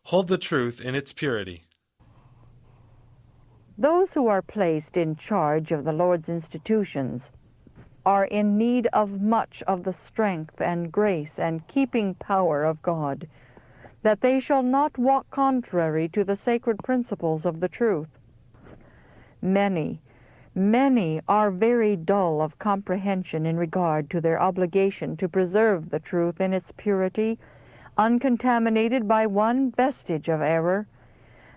Hold the truth in its purity. Those who are placed in charge of the Lord's institutions are in need of much of the strength and grace and keeping power of God, that they shall not walk contrary to the sacred principles of the truth. Many are very dull of comprehension in regard to their obligation to preserve the truth in its purity, uncontaminated by one vestige of error.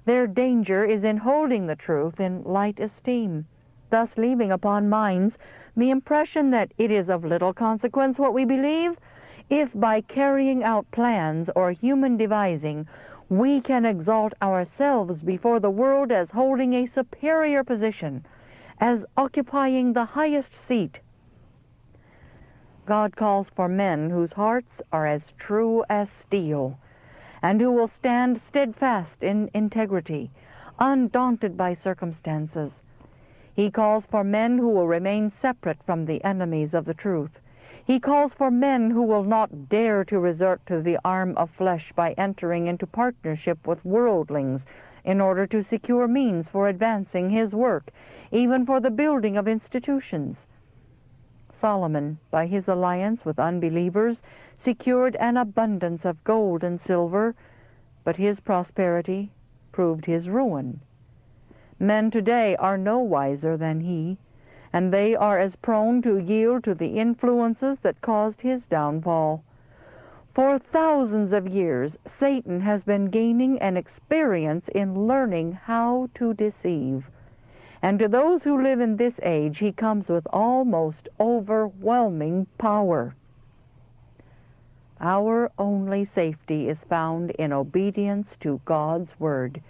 Their danger is in holding the truth in light esteem, thus leaving upon minds the impression that it is of little consequence what we believe, if by carrying out plans or human devising we can exalt ourselves before the world as holding a superior position, as occupying the highest seat. God calls for men whose hearts are as true as steel, and who will stand steadfast in integrity, undaunted by circumstances. He calls for men who will remain separate from the enemies of the truth. He calls for men who will not dare to resort to the arm of flesh by entering into partnership with worldlings in order to secure means for advancing his work, even for the building of institutions. Solomon, by his alliance with unbelievers, secured an abundance of gold and silver, but his prosperity proved his ruin. Men today are no wiser than he, and they are as prone to yield to the influences that caused his downfall. For thousands of years, Satan has been gaining an experience in learning how to deceive. And to those who live in this age, he comes with almost overwhelming power. Our only safety is found in obedience to God's word,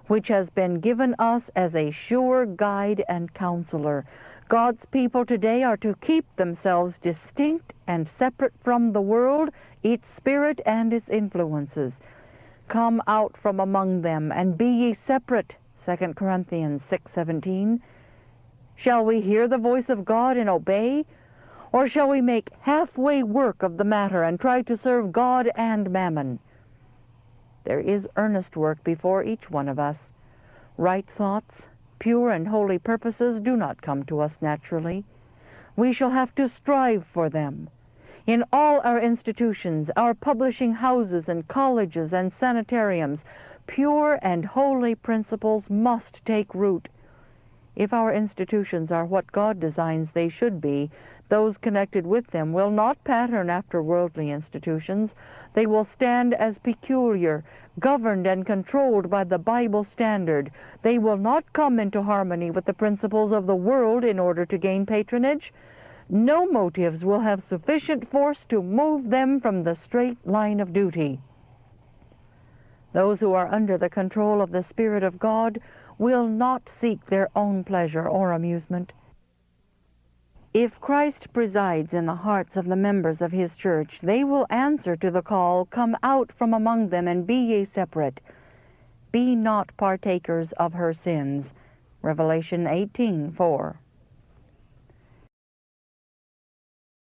which has been given us as a sure guide and counselor. God's people today are to keep themselves distinct and separate from the world, its spirit and its influences. Come out from among them and be ye separate, 2 Corinthians 6:17. Shall we hear the voice of God and obey? Or shall we make halfway work of the matter and try to serve God and mammon? There is earnest work before each one of us. Right thoughts, pure and holy purposes do not come to us naturally. We shall have to strive for them. In all our institutions, our publishing houses and colleges and sanitariums, pure and holy principles must take root. If our institutions are what God designs they should be, those connected with them will not pattern after worldly institutions. They will stand as peculiar, governed and controlled by the Bible standard. They will not come into harmony with the principles of the world in order to gain patronage. No motives will have sufficient force to move them from the straight line of duty. Those who are under the control of the Spirit of God will not seek their own pleasure or amusement. If Christ presides in the hearts of the members of his church, they will answer to the call, "Come out from among them and be ye separate. Be not partakers of her sins." Revelation 18:4.